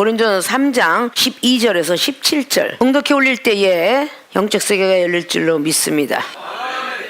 고린도전서 3장 12절에서 17절 봉독해 올릴 때에 영적 세계가 열릴 줄로 믿습니다.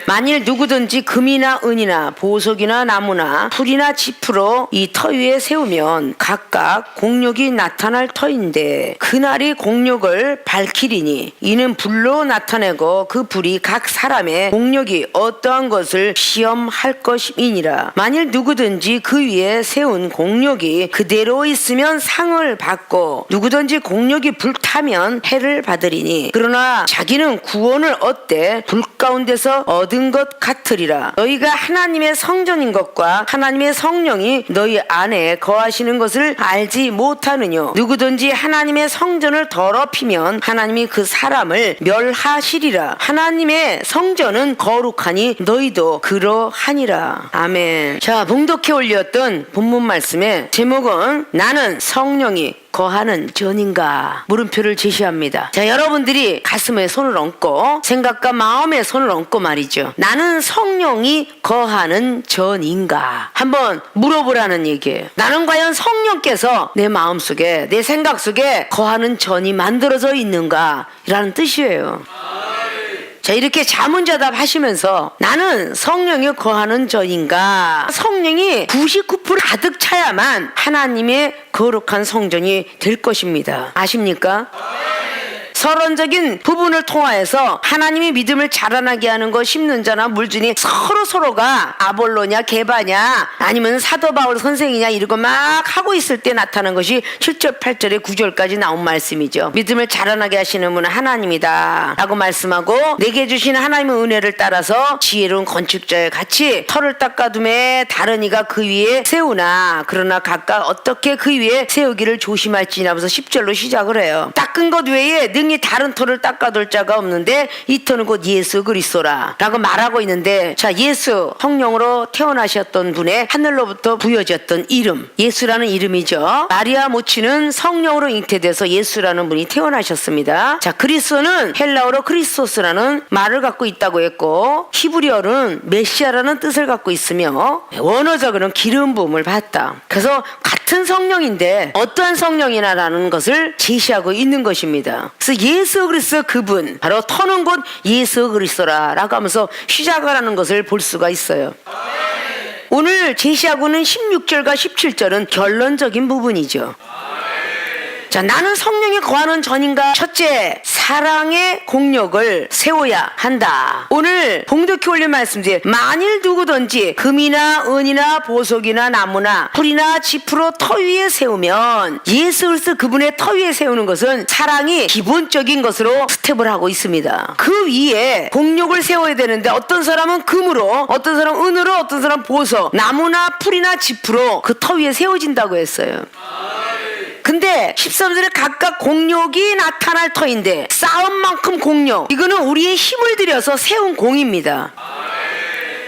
만일 누구든지 금이나 은이나 보석이나 나무나 풀이나 짚으로 이 터 위에 세우면 각각 공력이 나타날 터인데 그날이 공력을 밝히리니 이는 불로 나타내고 그 불이 각 사람의 공력이 어떠한 것을 시험할 것이니라. 만일 누구든지 그 위에 세운 공력이 그대로 있으면 상을 받고 누구든지 공력이 불타면 해를 받으리니 그러나 자기는 구원을 얻되 불 가운데서 얻은 것 같으리라. 너희가 하나님의 성전인 것과 하나님의 성령이 너희 안에 거하시는 것을 알지 못하느뇨. 누구든지 하나님의 성전을 더럽히면 하나님이 그 사람을 멸하시리라. 하나님의 성전은 거룩하니 너희도 그러하니라. 아멘. 자, 봉독해 올렸던 본문 말씀의 제목은 나는 성령이 거하는 전인가 물음표를 제시합니다. 자, 여러분들이 가슴에 손을 얹고 생각과 마음에 손을 얹고 말이죠. 나는 성령이 거하는 전인가 한번 물어보라는 얘기예요. 나는 과연 성령께서 내 마음속에 내 생각 속에 거하는 전이 만들어져 있는가 라는 뜻이에요. 자, 이렇게 자문자답 하시면서 나는 성령이 거하는 전인가, 성령이 99% 가득 차야만 하나님의 거룩한 성전이 될 것입니다. 아십니까? 서론적인 부분을 통하여서 하나님이 믿음을 자라나게 하는 것 심는 자나 물주니 서로가 아볼로냐 게바냐 아니면 사도 바울 선생이냐 이러고 막 하고 있을 때 나타난 것이 7절 8절에 9절까지 나온 말씀이죠. 믿음을 자라나게 하시는 분은 하나님이다 라고 말씀하고 내게 주신 하나님의 은혜를 따라서 지혜로운 건축자에 같이 터를 닦아둠에 다른 이가 그 위에 세우나 그러나 각각 어떻게 그 위에 세우기를 조심할지니 하면서 10절로 시작을 해요. 닦은 것 외에 능히 다른 터를 닦아둘 자가 없는데 이 터는 곧 예수 그리스도라 라고 말하고 있는데, 자, 예수 성령으로 태어나셨던 분의 하늘로부터 부여졌던 이름 예수라는 이름이죠. 마리아 모친은 성령으로 잉태돼서 예수라는 분이 태어나셨습니다. 자, 그리스도는 헬라어로 크리스토스라는 말을 갖고 있다고 했고 히브리어는 메시아라는 뜻을 갖고 있으며 원어적으로는 기름 부음을 받다. 그래서 같은 성령인데 어떠한 성령이냐라는 것을 제시하고 있는 것입니다. 그래서 예수 그리스도 그분 바로 터는 곧 예수 그리스도라 라고 하면서 시작을 하는 것을 볼 수가 있어요. 오늘 제시하고는 16절과 17절은 결론적인 부분이죠. 자, 나는 성령이 거하는 전인가. 첫째, 사랑의 공력을 세워야 한다. 오늘 봉독해 올린 말씀들 만일 누구든지 금이나 은이나 보석이나 나무나 풀이나 짚으로 터 위에 세우면 예수 그리스도 그분의 터 위에 세우는 것은 사랑이 기본적인 것으로 스텝을 하고 있습니다. 그 위에 공력을 세워야 되는데 어떤 사람은 금으로 어떤 사람은 은으로 어떤 사람은 보석 나무나 풀이나 짚으로 그 터 위에 세워진다고 했어요. 근데 13절에 각각 공력이 나타날 터인데 싸움만큼 공력, 이거는 우리의 힘을 들여서 세운 공입니다.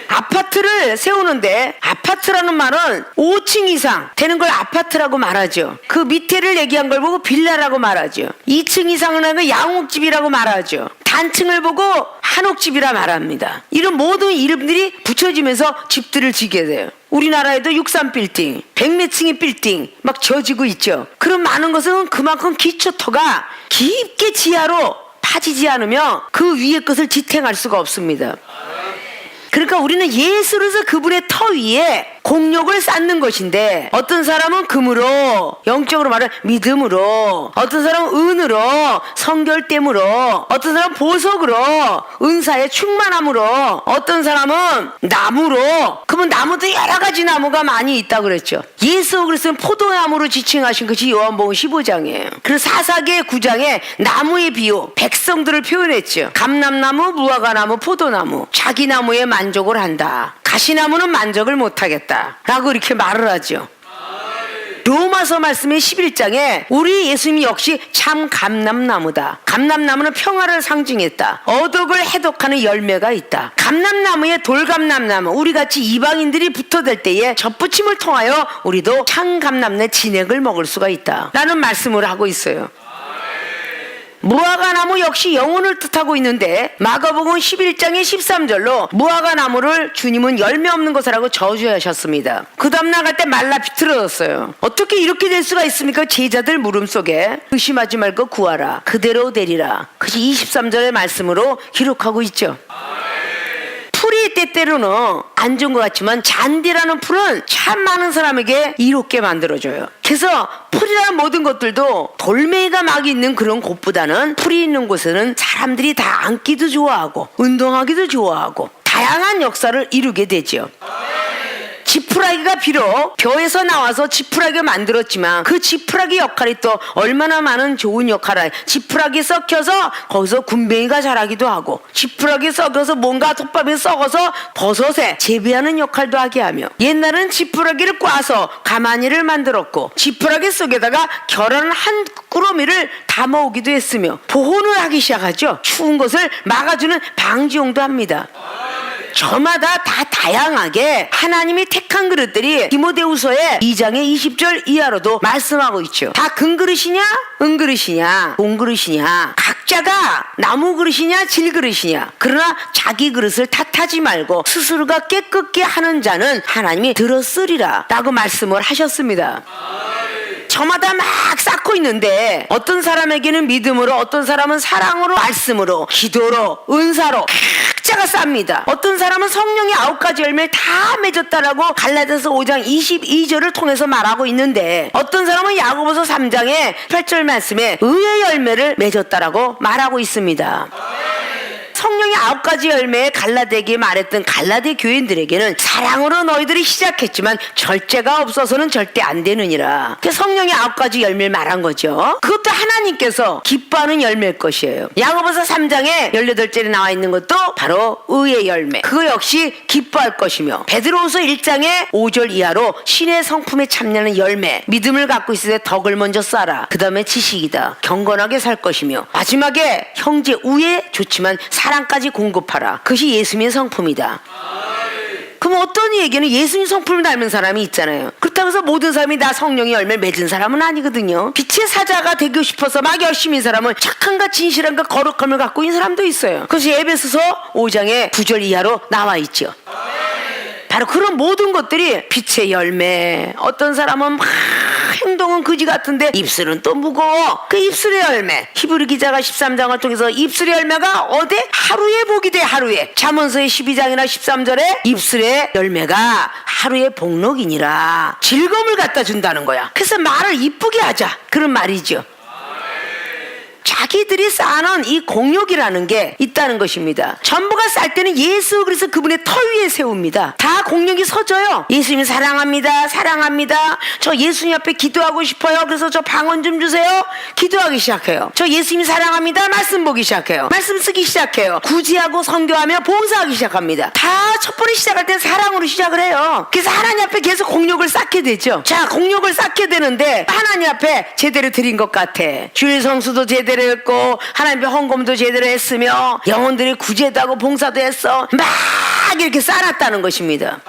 아파트를 세우는데 아파트라는 말은 5층 이상 되는 걸 아파트라고 말하죠. 그 밑에를 얘기한 걸 보고 빌라라고 말하죠. 2층 이상을 하면 양옥집이라고 말하죠. 단층을 보고 한옥집이라 말합니다. 이런 모든 이름들이 붙여지면서 집들을 지게 돼요. 우리나라에도 63빌딩, 100몇 층의 빌딩 막 지어지고 있죠. 그런 많은 것은 그만큼 기초터가 깊게 지하로 파지지 않으면 그 위의 것을 지탱할 수가 없습니다. 그러니까 우리는 예수로서 그분의 터 위에 공력을 쌓는 것인데 어떤 사람은 금으로 영적으로 말하면 믿음으로, 어떤 사람은 은으로 성결됨으로, 어떤 사람은 보석으로 은사의 충만함으로, 어떤 사람은 나무로. 그러면 나무도 여러 가지 나무가 많이 있다고 그랬죠. 예수 그리스도는 포도나무로 지칭하신 것이 요한복음 15장이에요. 그래서 사사기 9장에 나무의 비유 백성들을 표현했죠. 감람나무, 무화과나무, 포도나무 자기 나무에 만족을 한다. 가시나무는 만족을 못하겠다 라고 이렇게 말을 하죠. 로마서 말씀의 11장에 우리 예수님이 역시 참 감람나무다. 감람나무는 평화를 상징했다. 어덕을 해독하는 열매가 있다. 감람나무에 돌감람나무, 우리같이 이방인들이 붙어들 때에 접붙임을 통하여 우리도 참 감람나무의 진액을 먹을 수가 있다 라는 말씀을 하고 있어요. 무화과 나무 역시 영혼을 뜻하고 있는데 마가복음 11장의 13절로 무화과 나무를 주님은 열매 없는 것이라고 저주하셨습니다. 그 다음 나갈 때 말라 비틀어졌어요. 어떻게 이렇게 될 수가 있습니까? 제자들 물음 속에 의심하지 말고 구하라. 그대로 되리라. 그것이 23절의 말씀으로 기록하고 있죠. 풀이 때때로는 안 좋은 것 같지만 잔디라는 풀은 참 많은 사람에게 이롭게 만들어줘요. 그래서 풀이라는 모든 것들도 돌멩이가 막 있는 그런 곳보다는 풀이 있는 곳에는 사람들이 다 앉기도 좋아하고 운동하기도 좋아하고 다양한 역사를 이루게 되죠. 지푸라기가 비록 벼에서 나와서 지푸라기를 만들었지만 그 지푸라기 역할이 또 얼마나 많은 좋은 역할을 지푸라기 썩혀서 거기서 군뱅이가 자라기도 하고 지푸라기 썩어서 뭔가 톱밥에 썩어서 버섯에 재배하는 역할도 하게 하며 옛날은 지푸라기를 꽈서 가마니를 만들었고 지푸라기 속에다가 결하는 한 꾸러미를 담아오기도 했으며 보온을 하기 시작하죠. 추운 것을 막아주는 방지용도 합니다. 저마다 다 다양하게 하나님이 택한 그릇들이 디모데후서의 2장의 20절 이하로도 말씀하고 있죠. 다 금그릇이냐 은그릇이냐 동그릇이냐 각자가 나무 그릇이냐 질그릇이냐 그러나 자기 그릇을 탓하지 말고 스스로가 깨끗게 하는 자는 하나님이 들었으리라 라고 말씀을 하셨습니다. 저마다 막 쌓고 있는데 어떤 사람에게는 믿음으로 어떤 사람은 사랑으로 말씀으로 기도로 은사로 각자가 쌉니다. 어떤 사람은 성령의 9가지 열매를 다 맺었다라고 갈라디아서 5장 22절을 통해서 말하고 있는데 어떤 사람은 야고보서 3장의 8절 말씀에 의의 열매를 맺었다라고 말하고 있습니다. 성령의 9가지 열매에 갈라디아에게 말했던 갈라디아 교인들에게는 사랑으로 너희들이 시작했지만 절제가 없어서는 절대 안 되느니라. 성령의 9가지 열매를 말한 거죠. 그것도 하나님께서 기뻐하는 열매일 것이에요. 야고보서 3장에 18절에 나와 있는 것도 바로 의의 열매, 그거 역시 기뻐할 것이며 베드로후서 1장의 5절 이하로 신의 성품에 참여하는 열매, 믿음을 갖고 있을 때 덕을 먼저 쌓아 그 다음에 지식이다, 경건하게 살 것이며 마지막에 형제 우애 좋지만 사랑까지 공급하라. 그것이 예수님의 성품이다. 그럼 어떤 이에게는 예수님 성품을 닮은 사람이 있잖아요. 그렇다고 해서 모든 사람이 다 성령의 열매를 맺은 사람은 아니거든요. 빛의 사자가 되고 싶어서 막 열심히 사람은 착함과 진실함과 거룩함을 갖고 있는 사람도 있어요. 그것이 에베소서 5장의 9절 이하로 나와 있죠. 바로 그런 모든 것들이 빛의 열매. 어떤 사람은 막 행동은 그지 같은데 입술은 또 무거워. 그 입술의 열매, 히브리 기자가 13장을 통해서 입술의 열매가 어디? 하루에 복이 돼. 하루에 잠언서의 12장이나 13절에 입술의 열매가 하루의 복록이니라, 즐거움을 갖다 준다는 거야. 그래서 말을 이쁘게 하자, 그런 말이죠. 자기들이 쌓아놓은 이 공력이라는 게 있다는 것입니다. 전부가 쌀 때는 예수 그래서 그분의 터 위에 세웁니다. 다 공력이 서져요. 예수님 사랑합니다, 사랑합니다. 저 예수님 앞에 기도하고 싶어요. 그래서 저 방언 좀 주세요. 기도하기 시작해요. 저 예수님 사랑합니다. 말씀 보기 시작해요. 말씀 쓰기 시작해요. 구제하고 선교하며 봉사하기 시작합니다. 다 첫 번에 시작할 때 사랑으로 시작을 해요. 그래서 하나님 앞에 계속 공력을 쌓게 되죠. 자, 공력을 쌓게 되는데 하나님 앞에 제대로 드린 것 같아. 주일 성수도 제대로 했고 하나님의 헌금도 제대로 했으며 영혼들이 구제도 하고 봉사도 했어. 막 이렇게 쌓아놨다는 것입니다.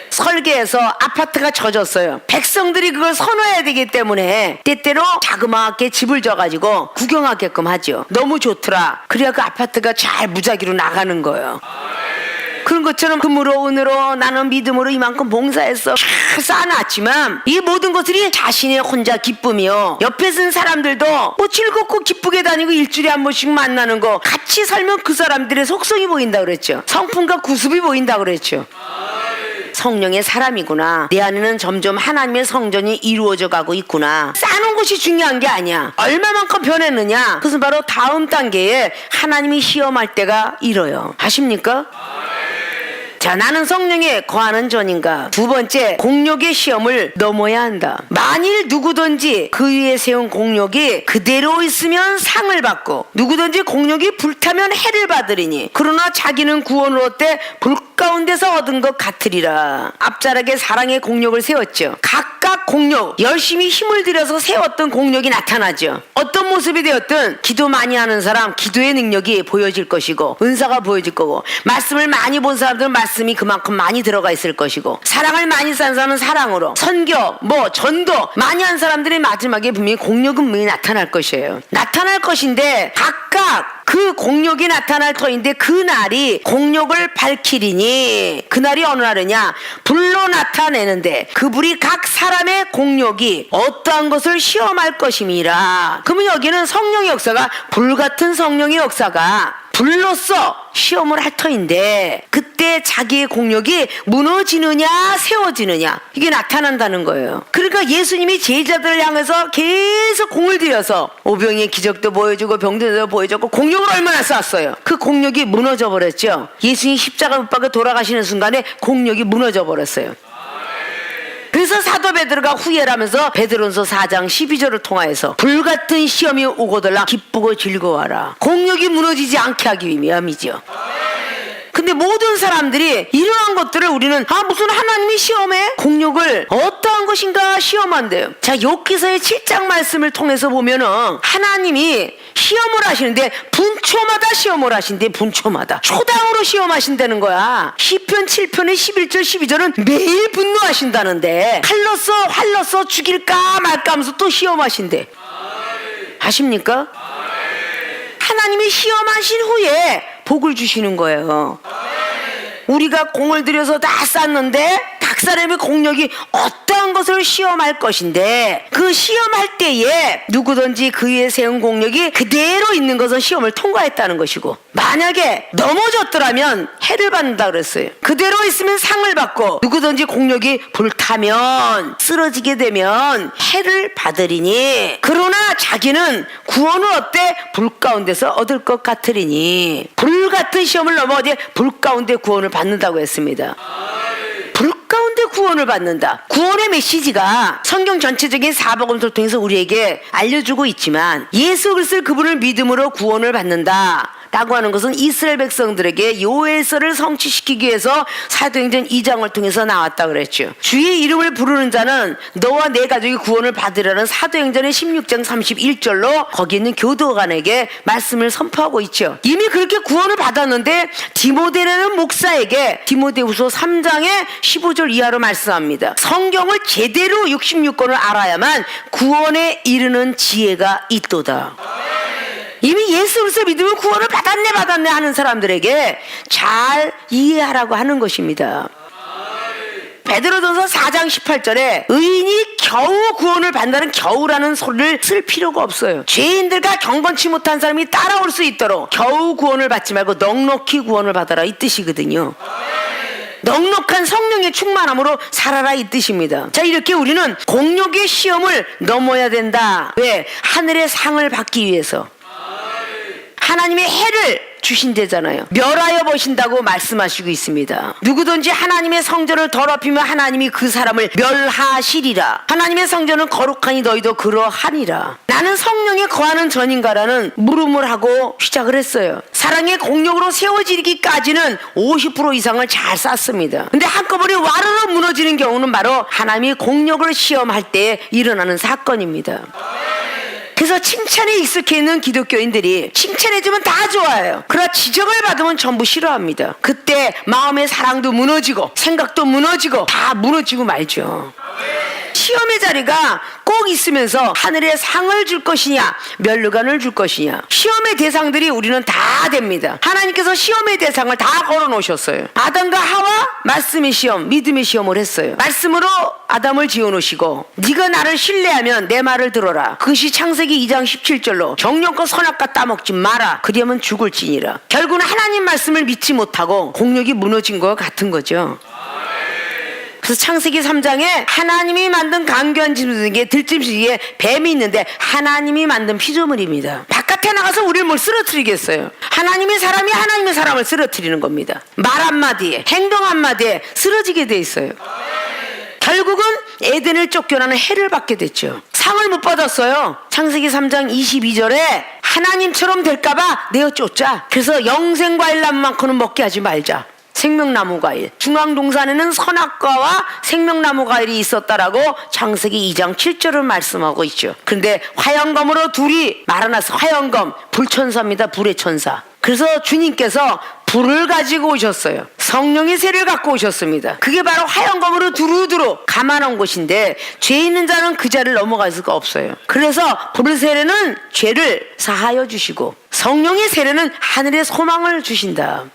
설계에서 아파트가 젖었어요. 백성들이 그걸 선호해야 되기 때문에 때때로 자그마하게 집을 져가지고 구경하게끔 하죠. 너무 좋더라. 그래야 그 아파트가 잘 무작위로 나가는 거예요. 그런 것처럼 금으로 은으로 나는 믿음으로 이만큼 봉사했어 쌓아놨지만 이 모든 것들이 자신의 혼자 기쁨이요, 옆에 쓴 사람들도 뭐 즐겁고 기쁘게 다니고 일주일에 한 번씩 만나는 거 같이 살면 그 사람들의 속성이 보인다 그랬죠. 성품과 구습이 보인다 그랬죠. 성령의 사람이구나, 내 안에는 점점 하나님의 성전이 이루어져 가고 있구나. 쌓는 것이 중요한 게 아니야. 얼마만큼 변했느냐, 그것은 바로 다음 단계에 하나님이 시험할 때가 이뤄요. 아십니까? 자, 나는 성령에 거하는 전인가. 두 번째, 공력의 시험을 넘어야 한다. 만일 누구든지 그 위에 세운 공력이 그대로 있으면 상을 받고 누구든지 공력이 불타면 해를 받으리니 그러나 자기는 구원을 얻되 불 가운데서 얻은 것 같으리라. 앞자락에 사랑의 공력을 세웠죠. 각각 각각 공력, 열심히 힘을 들여서 세웠던 공력이 나타나죠. 어떤 모습이 되었든 기도 많이 하는 사람 기도의 능력이 보여질 것이고, 은사가 보여질 거고, 말씀을 많이 본 사람들은 말씀이 그만큼 많이 들어가 있을 것이고, 사랑을 많이 쌓은 사람은 사랑으로, 선교, 전도 많이 한 사람들의 마지막에 분명히 공력은 분명히 나타날 것이에요. 나타날 것인데 각각 그 공력이 나타날 터인데 그날이 공력을 밝히리니, 그날이 어느 날이냐? 불로 나타내는데 그 불이 각 사람의 공력이 어떠한 것을 시험할 것임이라. 그러면 여기는 성령의 역사가, 불같은 성령의 역사가 불로써 시험을 할 터인데, 그때 자기의 공력이 무너지느냐 세워지느냐, 이게 나타난다는 거예요. 그러니까 예수님이 제자들을 향해서 계속 공을 들여서 오병이의 기적도 보여주고 병들도 보여줬고 공력을 얼마나 쌓았어요. 그 공력이 무너져 버렸죠. 예수님이 십자가 못 박혀 돌아가시는 순간에 공력이 무너져 버렸어요. 그래서 사도 베드로가 후회를 하면서 베드로전서 4장 12절을 통하여서 불같은 시험이 오거들라 기쁘고 즐거워하라. 공력이 무너지지 않게 하기 위함이죠. 근데 모든 사람들이 이러한 것들을 우리는 무슨 하나님이 시험해? 공력을 어떠한 것인가 시험한대요. 자, 욥기서의 7장 말씀을 통해서 보면은 하나님이 시험을 하시는데 분초마다 시험을 하신대. 분초마다 초당으로 시험하신다는 거야. 시편 7편의 11절 12절은 매일 분노하신다는데 활로써 죽일까 말까 하면서 또 시험하신대. 아십니까? 하나님이 시험하신 후에 복을 주시는 거예요. 우리가 공을 들여서 다 쌓았는데 각 사람의 공력이 어떠한 것을 시험할 것인데, 그 시험할 때에 누구든지 그 위에 세운 공력이 그대로 있는 것은 시험을 통과했다는 것이고, 만약에 넘어졌더라면 해를 받는다 그랬어요. 그대로 있으면 상을 받고, 누구든지 공력이 불타면 쓰러지게 되면 해를 받으리니, 그러나 자기는 구원을 어때? 불 가운데서 얻을 것 같으리니. 불 같은 시험을 넘어 어디 불 가운데 구원을 받는다고 했습니다. 불 가운데 구원을 받는다. 구원의 메시지가 성경 전체적인 사복음서를 통해서 우리에게 알려주고 있지만, 예수 그리스도 그분을 믿음으로 구원을 받는다 라고 하는 것은 이스라엘 백성들에게 요엘서를 성취시키기 위해서 사도행전 2장을 통해서 나왔다 그랬죠. 주의 이름을 부르는 자는 너와 내 가족이 구원을 받으라는 사도행전의 16장 31절로 거기 있는 교도관에게 말씀을 선포하고 있죠. 이미 그렇게 구원을 받았는데 디모데라는 목사에게 디모데후서 3장의 15절 이하로 말씀합니다. 성경을 제대로 66권을 알아야만 구원에 이르는 지혜가 있도다. 이미 예수 그리스도 믿으면 구원을 받았네 하는 사람들에게 잘 이해하라고 하는 것입니다. 베드로전서 4장 18절에 의인이 겨우 구원을 받는다는 겨우라는 소리를 쓸 필요가 없어요. 죄인들과 경건치 못한 사람이 따라올 수 있도록 겨우 구원을 받지 말고 넉넉히 구원을 받아라, 이 뜻이거든요. 넉넉한 성령의 충만함으로 살아라, 이 뜻입니다. 자, 이렇게 우리는 공력의 시험을 넘어야 된다. 왜? 하늘의 상을 받기 위해서. 하나님의 해를 주신대잖아요. 멸하여 보신다고 말씀하시고 있습니다. 누구든지 하나님의 성전을 더럽히면 하나님이 그 사람을 멸하시리라. 하나님의 성전은 거룩하니 너희도 그러하니라. 나는 성령에 거하는 전인가라는 물음을 하고 시작을 했어요. 사랑의 공력으로 세워지기까지는 50% 이상을 잘 쌓습니다. 근데 한꺼번에 와르르 무너지는 경우는 바로 하나님이 공력을 시험할 때 일어나는 사건입니다. 그래서 칭찬에 익숙해 있는 기독교인들이 칭찬해주면 다 좋아해요. 그러나 지적을 받으면 전부 싫어합니다. 그때 마음의 사랑도 무너지고 생각도 무너지고 다 무너지고 말죠. 시험의 자리가 꼭 있으면서 하늘에 상을 줄 것이냐 멸류관을 줄 것이냐, 시험의 대상들이 우리는 다 됩니다. 하나님께서 시험의 대상을 다 걸어놓으셨어요. 아담과 하와 말씀의 시험, 믿음의 시험을 했어요. 말씀으로 아담을 지어놓으시고 네가 나를 신뢰하면 내 말을 들어라. 그것이 창세기 2장 17절로 정령껏 선악과 따먹지 마라, 그리하면 죽을지니라. 결국은 하나님 말씀을 믿지 못하고 공력이 무너진 것 같은 거죠. 그래서 창세기 3장에 하나님이 만든 강교한 짐승에게 들짐승에게 뱀이 있는데 하나님이 만든 피조물입니다. 바깥에 나가서 우리를 뭘 쓰러뜨리겠어요. 하나님의 사람이 하나님의 사람을 쓰러뜨리는 겁니다. 말 한마디에 행동 한마디에 쓰러지게 돼 있어요. 결국은 에덴을 쫓겨나는 해를 받게 됐죠. 상을 못 받았어요. 창세기 3장 22절에 하나님처럼 될까봐 내어 쫓자. 그래서 영생과일 나무만큼은 먹게 하지 말자. 생명나무 과일. 중앙동산에는 선악과와 생명나무 과일이 있었다라고 창세기 2장 7절을 말씀하고 있죠. 그런데 화영검으로 둘이 말아나서 화영검, 불천사입니다. 불의 천사. 그래서 주님께서 불을 가지고 오셨어요. 성령의 세를 갖고 오셨습니다. 그게 바로 화영검으로 두루두루 감아놓은 곳인데 죄 있는 자는 그 자리를 넘어갈 수가 없어요. 그래서 불의 세례는 죄를 사하여 주시고 성령의 세례는 하늘의 소망을 주신다.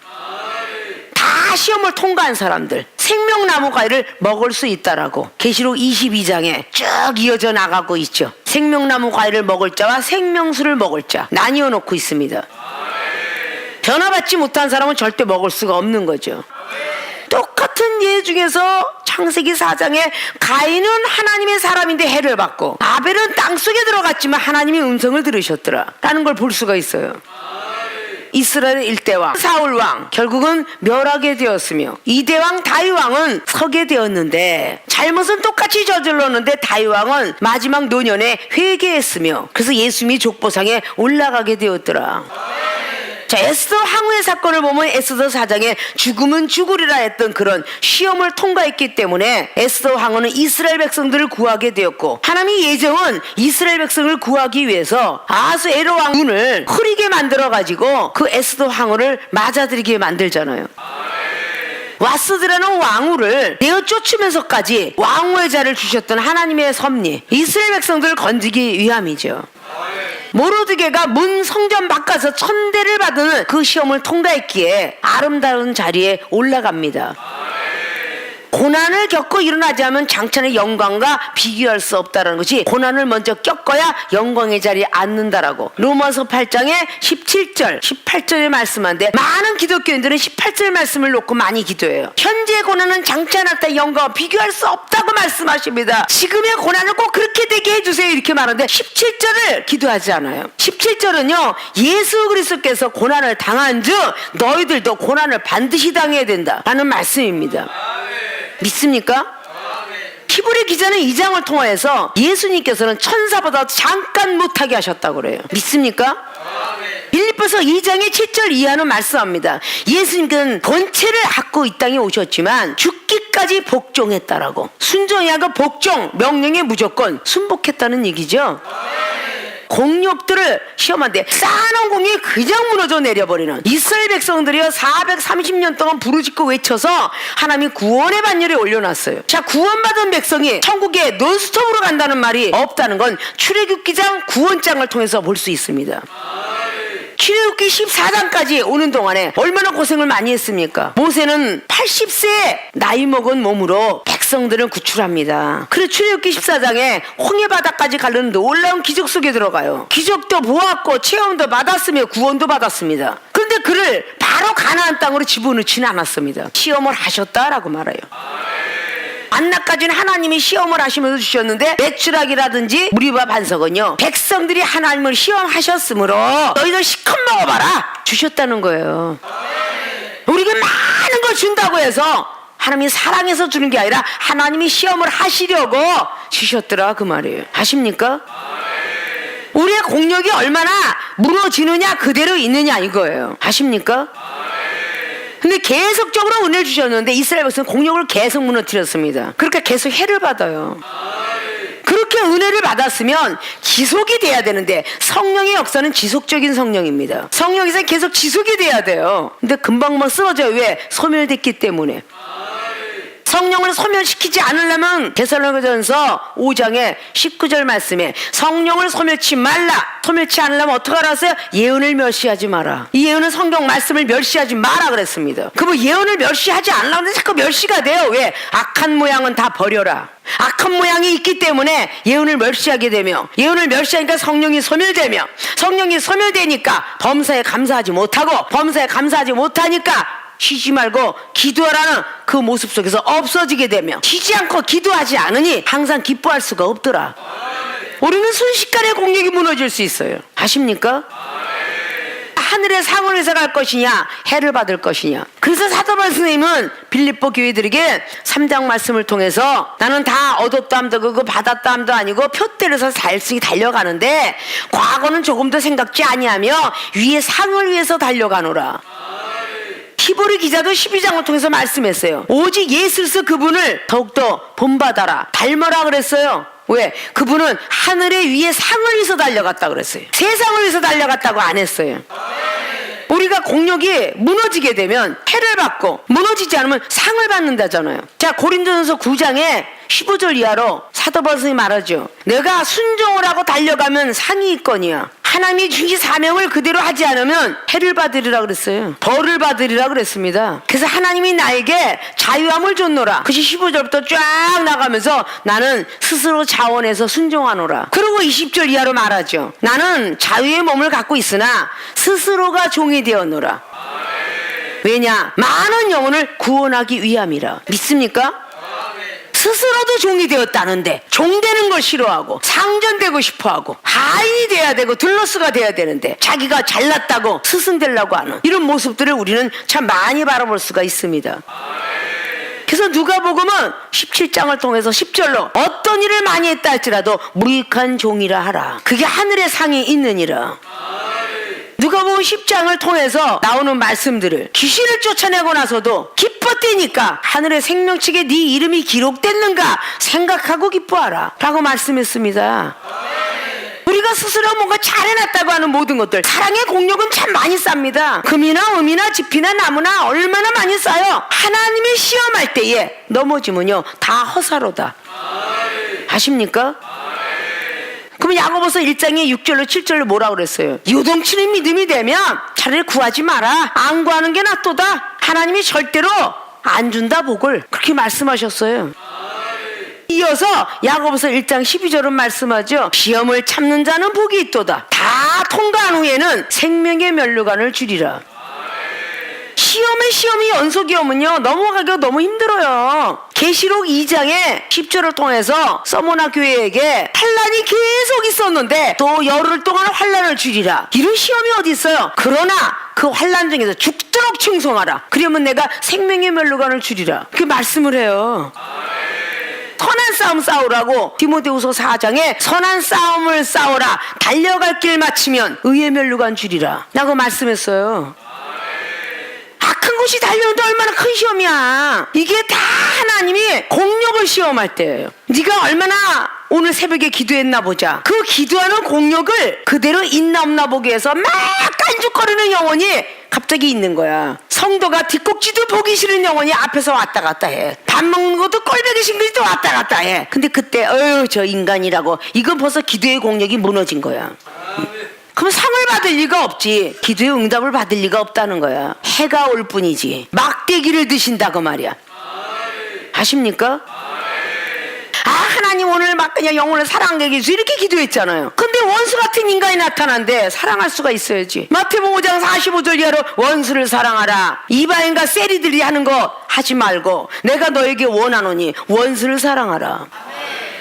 다 시험을 통과한 사람들 생명나무 과일을 먹을 수 있다라고 계시록 22장에 쭉 이어져 나가고 있죠. 생명나무 과일을 먹을 자와 생명수를 먹을 자 나뉘어 놓고 있습니다. 변화받지 못한 사람은 절대 먹을 수가 없는 거죠. 똑같은 예 중에서 창세기 4장에 가인은 하나님의 사람인데 해를 받고 아벨은 땅속에 들어갔지만 하나님의 음성을 들으셨더라 라는 걸 볼 수가 있어요. 이스라엘 1대왕 사울왕 결국은 멸하게 되었으며 2대왕 다윗왕은 서게 되었는데 잘못은 똑같이 저질렀는데 다윗왕은 마지막 노년에 회개했으며 그래서 예수님이 족보상에 올라가게 되었더라. 자, 에스더 항우의 사건을 보면 에스더 4장에 죽으면 죽으리라 했던 그런 시험을 통과했기 때문에 에스더 항우는 이스라엘 백성들을 구하게 되었고 하나님의 예정은 이스라엘 백성을 구하기 위해서 아하스에로 왕 눈을 흐리게 만들어가지고 그 에스더 항우를 맞아들이게 만들잖아요. 와스드라는 왕후를 내어 쫓으면서까지 왕후의 자를 주셨던 하나님의 섭리 이스라엘 백성들을 건지기 위함이죠. 모르드게가 문 성전 바깥에서 천대를 받는 그 시험을 통과했기에 아름다운 자리에 올라갑니다. 고난을 겪고 일어나지 않으면 장찬의 영광과 비교할 수 없다는 것이 고난을 먼저 겪어야 영광의 자리에 앉는다라고 로마서 8장에 17절 18절에 말씀한데 많은 기독교인들은 18절 말씀을 놓고 많이 기도해요. 현재 고난은 장찬할 때 영광과 비교할 수 없다고 말씀하십니다. 지금의 고난을 꼭 그렇게 되게 해주세요 이렇게 말하는데 17절을 기도하지 않아요. 17절은요 예수 그리스도께서 고난을 당한 즉 너희들도 고난을 반드시 당해야 된다라는 말씀입니다. 믿습니까? 히브리 기자는 2장을 통하여서 예수님께서는 천사보다 잠깐 못하게 하셨다고 그래요. 믿습니까? 빌립보서 2장의 7절 이하는 말씀합니다. 예수님께서는 권체를 갖고 이 땅에 오셨지만 죽기까지 복종했다라고. 순종이 아니라 복종, 명령에 무조건 순복했다는 얘기죠. 공력들을 시험한데 쌓아놓은 공이 그냥 무너져 내려버리는 이스라엘 백성들이요 430년 동안 부르짖고 외쳐서 하나님이 구원의 반열에 올려놨어요. 자, 구원받은 백성이 천국에 논스톱으로 간다는 말이 없다는 건 출애굽기장 구원장을 통해서 볼 수 있습니다. 출애굽기 14장까지 오는 동안에 얼마나 고생을 많이 했습니까? 모세는 80세 나이 먹은 몸으로 백성들을 구출합니다. 그래 출애굽기 14장에 홍해바다까지 가려는 놀라운 기적 속에 들어가요. 기적도 보았고 체험도 받았으며 구원도 받았습니다. 그런데 그를 바로 가나안 땅으로 집어넣지는 않았습니다. 시험을 하셨다라고 말해요. 만나까지는 하나님이 시험을 하시면서 주셨는데 메추라기라든지 무리바 반석은요 백성들이 하나님을 시험하셨으므로 너희들 시컷 먹어봐라 주셨다는 거예요. 우리에게 많은 걸 준다고 해서 하나님이 사랑해서 주는 게 아니라 하나님이 시험을 하시려고 주셨더라 그 말이에요. 아십니까? 우리의 공력이 얼마나 무너지느냐 그대로 있느냐 이거예요. 아십니까? 근데 계속적으로 은혜를 주셨는데 이스라엘 백성은 공력을 계속 무너뜨렸습니다. 그러니까 계속 해를 받아요. 그렇게 은혜를 받았으면 지속이 돼야 되는데 성령의 역사는 지속적인 성령입니다. 성령에서 계속 지속이 돼야 돼요. 근데 금방만 쓰러져요. 왜? 소멸됐기 때문에. 성령을 소멸시키지 않으려면 데살로니가전서 5장의 19절 말씀에 성령을 소멸치 말라. 소멸치 않으려면 어떻게 알았어요? 예언을 멸시하지 마라. 이 예언은 성경 말씀을 멸시하지 마라 그랬습니다. 그럼 예언을 멸시하지 않으려면 자꾸 멸시가 돼요. 왜? 악한 모양은 다 버려라. 악한 모양이 있기 때문에 예언을 멸시하게 되며 예언을 멸시하니까 성령이 소멸되며 성령이 소멸되니까 범사에 감사하지 못하고 범사에 감사하지 못하니까 쉬지 말고 기도하라는 그 모습 속에서 없어지게 되며 쉬지 않고 기도하지 않으니 항상 기뻐할 수가 없더라. 우리는 순식간에 공력이 무너질 수 있어요. 아십니까? 하늘의 상을 회사갈 것이냐 해를 받을 것이냐. 그래서 사도 바울 선생님은 빌립보 교회들에게 3장 말씀을 통해서 나는 다 얻었다 함도 그거 받았다 함도 아니고 표대로서 달성이 달려가는데 과거는 조금도 생각지 아니하며 위의 상을 위해서 달려가노라. 히브리 기자도 12장을 통해서 말씀했어요. 오직 예수스 그분을 더욱더 본받아라, 닮아라 그랬어요. 왜? 그분은 하늘의 위에 상을 위해서 달려갔다 그랬어요. 세상을 위해서 달려갔다고 안 했어요. 우리가 공력이 무너지게 되면 해를 받고, 무너지지 않으면 상을 받는다잖아요. 자, 고린도전서 9장에 15절 이하로 사도 바울이 말하죠. 내가 순종을 하고 달려가면 상이 있거니와 하나님이 주신 사명을 그대로 하지 않으면 해를 받으리라 그랬어요. 벌을 받으리라 그랬습니다. 그래서 하나님이 나에게 자유함을 줬노라. 그것이 15절부터 쫙 나가면서 나는 스스로 자원해서 순종하노라. 그리고 20절 이하로 말하죠. 나는 자유의 몸을 갖고 있으나 스스로가 종이 되었노라. 왜냐? 많은 영혼을 구원하기 위함이라. 믿습니까? 스스로도 종이 되었다는데 종되는 걸 싫어하고 상전되고 싶어하고 하인이 돼야 되고 들러스가 돼야 되는데 자기가 잘났다고 스승되려고 하는 이런 모습들을 우리는 참 많이 바라볼 수가 있습니다. 그래서 누가복음은 17장을 통해서 10절로 어떤 일을 많이 했다 할지라도 무익한 종이라 하라. 그게 하늘의 상이 있느니라. 누가복음 10장을 통해서 나오는 말씀들을 귀신을 쫓아내고 나서도 기뻤대니까 하늘의 생명책에 네 이름이 기록됐는가 생각하고 기뻐하라 라고 말씀했습니다. 우리가 스스로 뭔가 잘해놨다고 하는 모든 것들, 사랑의 공력은 참 많이 쌉니다. 금이나 음이나 집이나 나무나 얼마나 많이 쌓여 하나님의 시험할 때에 넘어지면요 다 허사로다. 아십니까? 그럼 야고보서 1장의 6절로 7절로 뭐라 그랬어요? 요동치는 믿음이 되면 차라리 구하지 마라. 안 구하는 게 낫도다. 하나님이 절대로 안 준다 복을, 그렇게 말씀하셨어요. 이어서 야고보서 1장 12절은 말씀하죠. 시험을 참는 자는 복이 있도다. 다 통과한 후에는 생명의 면류관을 주리라. 시험이 연속이 오면요 넘어가기가 너무 힘들어요. 계시록 2장의 10절을 통해서 서모나 교회에게 환란이 계속 있었는데 또 열흘 동안 환란을 주리라. 이런 시험이 어디 있어요? 그러나 그 환란 중에서 죽도록 충성하라. 그러면 내가 생명의 면류관을 주리라. 그 말씀을 해요. 선한 싸움 싸우라고 디모데후서 4장에 선한 싸움을 싸워라. 달려갈 길 마치면 의의 면류관 주리라 라고 말씀했어요. 큰 곳이 달려오는데 얼마나 큰 시험이야. 이게 다 하나님이 공력을 시험할 때예요. 네가 얼마나 오늘 새벽에 기도했나 보자. 그 기도하는 공력을 그대로 있나 없나 보기 위해서 막 깐죽거리는 영혼이 갑자기 있는 거야. 성도가 뒷꼭지도 보기 싫은 영혼이 앞에서 왔다 갔다 해. 밥 먹는 것도 꼴보기 싫은 것도 왔다 갔다 해. 근데 그때 저 인간이라고, 이건 벌써 기도의 공력이 무너진 거야. 그럼 상을 받을 리가 없지. 기도의 응답을 받을 리가 없다는 거야. 해가 올 뿐이지. 막대기를 드신다고 말이야. 아십니까? 하나님 오늘 막 그냥 영혼을 사랑하게 해주세요 이렇게 기도했잖아요. 근데 원수 같은 인간이 나타난데 사랑할 수가 있어야지. 마태복음 5장 45절 이하로 원수를 사랑하라. 이방인과 세리들이 하는 거 하지 말고 내가 너에게 원하노니 원수를 사랑하라.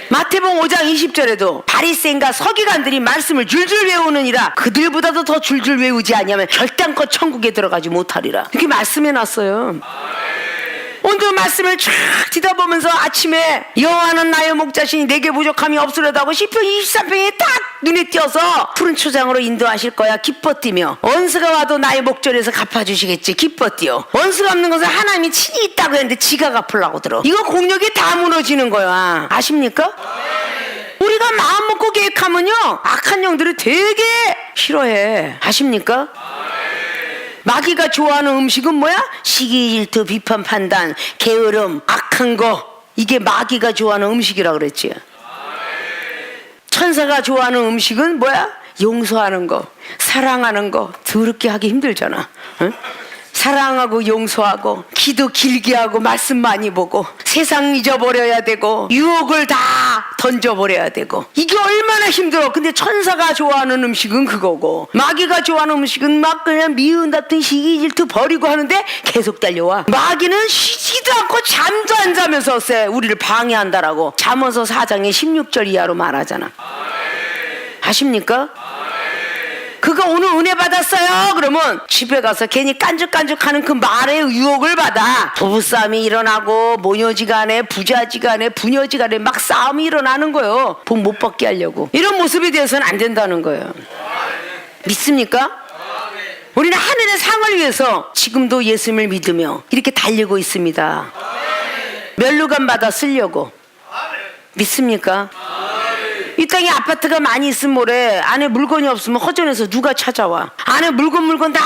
마태복음 5장 20절에도 바리새인과 서기관들이 말씀을 줄줄 외우느니라. 그들보다도 더 줄줄 외우지 아니하면 결단코 천국에 들어가지 못하리라. 이렇게 말씀해놨어요. 오늘 말씀을 쫙 뒤다보면서 아침에 여호와는 나의 목자시니 내게 부족함이 없으려다 하고 시편 23편이 딱 눈에 띄어서 푸른 초장으로 인도하실 거야 기뻐 뛰며, 원수가 와도 나의 목전에서 갚아주시겠지 기뻐 뛰어. 원수가 없는 것은 하나님이 친히 있다고 했는데 지가 갚으려고 들어. 이거 공력이 다 무너지는 거야. 아십니까? 우리가 마음 먹고 계획하면요 악한 영들이 되게 싫어해. 아십니까? 마귀가 좋아하는 음식은 뭐야? 시기, 질투, 비판, 판단, 게으름, 악한 거. 이게 마귀가 좋아하는 음식이라고 그랬지. 천사가 좋아하는 음식은 뭐야? 용서하는 거, 사랑하는 거. 더럽게 하기 힘들잖아. 응? 사랑하고 용서하고 기도 길게 하고 말씀 많이 보고 세상 잊어버려야 되고 유혹을 다 던져버려야 되고, 이게 얼마나 힘들어. 근데 천사가 좋아하는 음식은 그거고 마귀가 좋아하는 음식은 막 그냥 미운 같은 시기 질투 버리고 하는데 계속 달려와. 마귀는 쉬지도 않고 잠도 안 자면서 우리를 방해한다라고 잠언서 4장의 16절 이하로 말하잖아. 아십니까? 그거 오늘 은혜 받았어요 그러면 집에 가서 괜히 깐죽깐죽하는 그 말의 유혹을 받아 부부싸움이 일어나고 모녀지간에 부자지간에 부녀지간에 막 싸움이 일어나는 거예요. 복 못 받게 하려고. 이런 모습에 대해서는 안 된다는 거예요. 믿습니까? 우리는 하늘의 상을 위해서 지금도 예수님을 믿으며 이렇게 달리고 있습니다. 면류관 받아 쓰려고. 믿습니까? 이 땅에 아파트가 많이 있으면 뭐래, 안에 물건이 없으면 허전해서 누가 찾아와. 안에 물건 다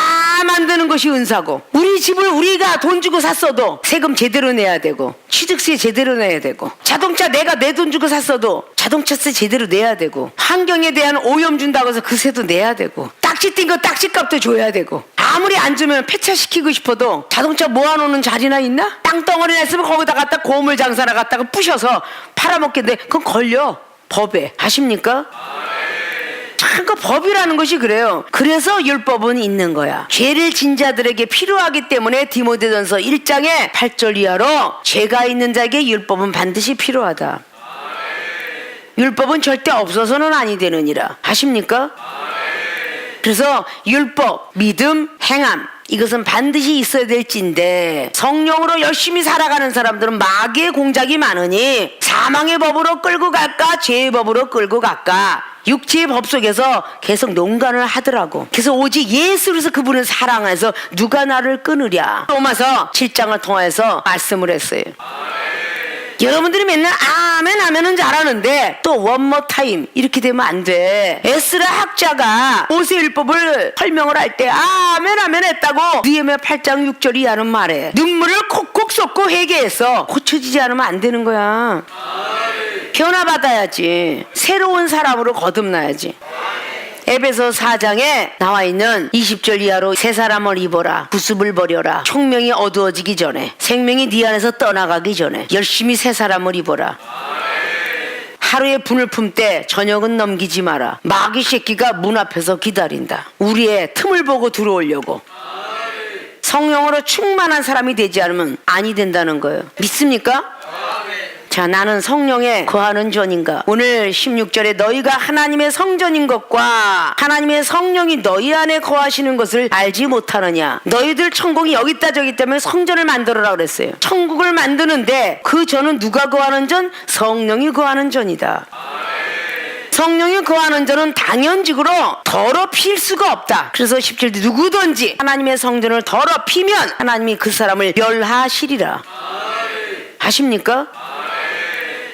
만드는 것이 은사고, 우리 집을 우리가 돈 주고 샀어도 세금 제대로 내야 되고, 취득세 제대로 내야 되고, 자동차 내가 내 돈 주고 샀어도 자동차세 제대로 내야 되고, 환경에 대한 오염 준다고 해서 그 세도 내야 되고, 딱지 띈 거 딱지값도 줘야 되고, 아무리 안 주면 폐차시키고 싶어도 자동차 모아놓는 자리나 있나? 땅덩어리나 있으면 거기다 갖다 고물 장사나 갖다가 부셔서 팔아먹겠는데 그건 걸려, 법에. 아십니까? 참, 그 법이라는 것이 그래요. 그래서 율법은 있는 거야. 죄를 진 자들에게 필요하기 때문에 디모데전서 1장의 8절 이하로 죄가 있는 자에게 율법은 반드시 필요하다. 율법은 절대 없어서는 아니 되느니라. 아십니까? 그래서 율법, 믿음, 행함, 이것은 반드시 있어야 될진데, 성령으로 열심히 살아가는 사람들은 마귀의 공작이 많으니 사망의 법으로 끌고 갈까 죄의 법으로 끌고 갈까 육체의 법 속에서 계속 농간을 하더라고. 그래서 오직 예수로서 그분을 사랑해서 누가 나를 끊으랴, 로마서 7장을 통해서 말씀을 했어요. 여러분들이 맨날 아멘 하면은 잘하는데 또 원모 타임 이렇게 되면 안 돼. 에스라 학자가 모세율법을 설명을 할 때 아멘 하면 했다고 느헤미야 8장 6절 이하는 말해. 눈물을 콕콕 쏟고 회개해서 고쳐지지 않으면 안 되는 거야. 변화받아야지. 새로운 사람으로 거듭나야지. 에베소 4장에 나와 있는 20절 이하로 새 사람을 입어라, 구습을 버려라, 총명이 어두워지기 전에, 생명이 네 안에서 떠나가기 전에 열심히 새 사람을 입어라. 하루에 분을 품되 저녁은 넘기지 마라. 마귀 새끼가 문 앞에서 기다린다. 우리의 틈을 보고 들어오려고. 성령으로 충만한 사람이 되지 않으면 아니 된다는 거예요. 믿습니까? 자, 나는 성령에 거하는 존인가. 오늘 16절에 너희가 하나님의 성전인 것과 하나님의 성령이 너희 안에 거하시는 것을 알지 못하느냐. 너희들 천국이 여기 있다 저기 있다면 성전을 만들어라 그랬어요. 천국을 만드는데 그 전은 누가 거하는 전? 성령이 거하는 전이다. 성령이 거하는 자는 당연직으로 더럽힐 수가 없다. 그래서 17절 누구든지 하나님의 성전을 더럽히면 하나님이 그 사람을 멸하시리라. 아십니까?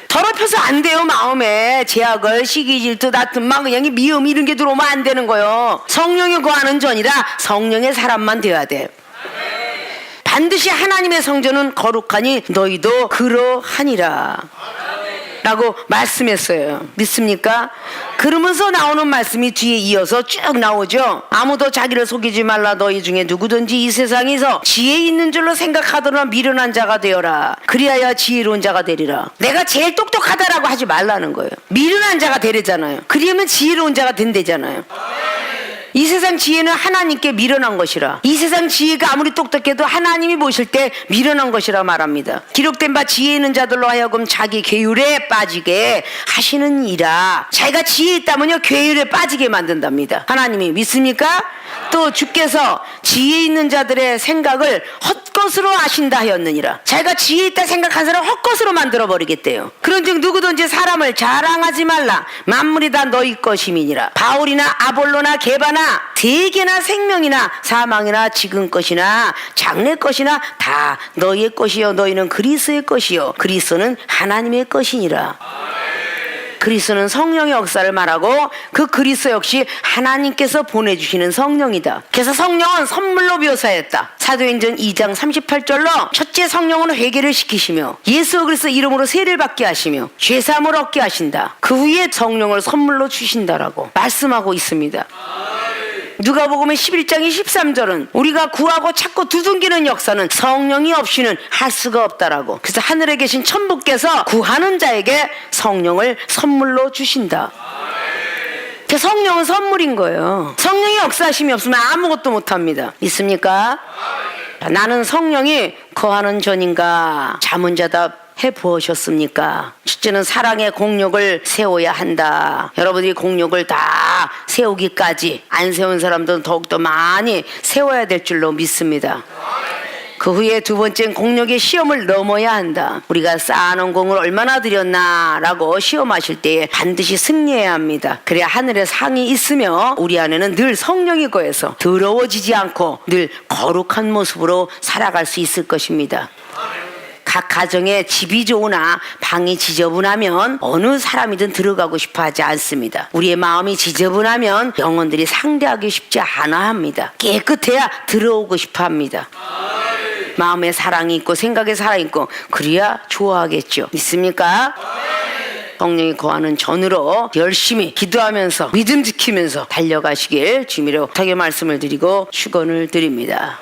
더럽혀서 안 돼요. 마음에 제약을, 시기, 질투, 다툼, 막 그냥 미움 이런 게 들어오면 안 되는 거예요. 성령이 거하는 전이라 성령의 사람만 되어야 돼. 반드시 하나님의 성전은 거룩하니 너희도 그러하니라 라고 말씀했어요. 믿습니까? 그러면서 나오는 말씀이 뒤에 이어서 쭉 나오죠. 아무도 자기를 속이지 말라. 너희 중에 누구든지 이 세상에서 지혜 있는 줄로 생각하더나 미련한 자가 되어라. 그리하여 지혜로운 자가 되리라. 내가 제일 똑똑하다라고 하지 말라는 거예요. 미련한 자가 되래잖아요. 그러면 지혜로운 자가 된대잖아요. 이 세상 지혜는 하나님께 미련한 것이라. 이 세상 지혜가 아무리 똑똑해도 하나님이 보실 때 미련한 것이라 말합니다. 기록된 바 지혜 있는 자들로 하여금 자기 괴율에 빠지게 하시는 이라. 자기가 지혜 있다면요 괴율에 빠지게 만든답니다. 하나님이. 믿습니까? 또 주께서 지혜 있는 자들의 생각을 헛것으로 아신다 하였느니라. 자기가 지혜 있다 생각한 사람 헛것으로 만들어버리겠대요. 그런즉 누구든지 사람을 자랑하지 말라. 만물이 다 너희 것임이니라. 바울이나 아볼로나 게바나 세계나 생명이나 사망이나 지금 것이나 장래 것이나 다 너희의 것이요 너희는 그리스도의 것이요 그리스도는 하나님의 것이니라. 그리스도는 성령의 역사를 말하고 그 그리스도 역시 하나님께서 보내주시는 성령이다. 그래서 성령은 선물로 묘사했다. 사도행전 2장 38절로 첫째 성령은 회개를 시키시며 예수 그리스도 이름으로 세례를 받게 하시며 죄사함을 얻게 하신다. 그 후에 성령을 선물로 주신다라고 말씀하고 있습니다. 누가복음 11장 23절은 우리가 구하고 찾고 두둥기는 역사는 성령이 없이는 할 수가 없다라고. 그래서 하늘에 계신 천부께서 구하는 자에게 성령을 선물로 주신다. 성령은 선물인 거예요. 성령이 역사하심이 없으면 아무것도 못합니다. 있습니까? 나는 성령이 거하는 존인가. 자문자답 해보셨습니까? 첫째는 사랑의 공력을 세워야 한다. 여러분들이 공력을 다 세우기까지 안 세운 사람들은 더욱더 많이 세워야 될 줄로 믿습니다. 그 후에 두 번째는 공력의 시험을 넘어야 한다. 우리가 쌓아놓은 공을 얼마나 들였나라고 시험하실 때에 반드시 승리해야 합니다. 그래야 하늘의 상이 있으며 우리 안에는 늘 성령이 거해서 더러워지지 않고 늘 거룩한 모습으로 살아갈 수 있을 것입니다. 각 가정에 집이 좋으나 방이 지저분하면 어느 사람이든 들어가고 싶어 하지 않습니다. 우리의 마음이 지저분하면 영혼들이 상대하기 쉽지 않아 합니다. 깨끗해야 들어오고 싶어 합니다. 마음에 사랑이 있고 생각에 사랑이 있고 그래야 좋아하겠죠. 믿습니까? 성령이 거하는 전으로 열심히 기도하면서 믿음 지키면서 달려가시길 주님으로 부탁의 말씀을 드리고 축원을 드립니다.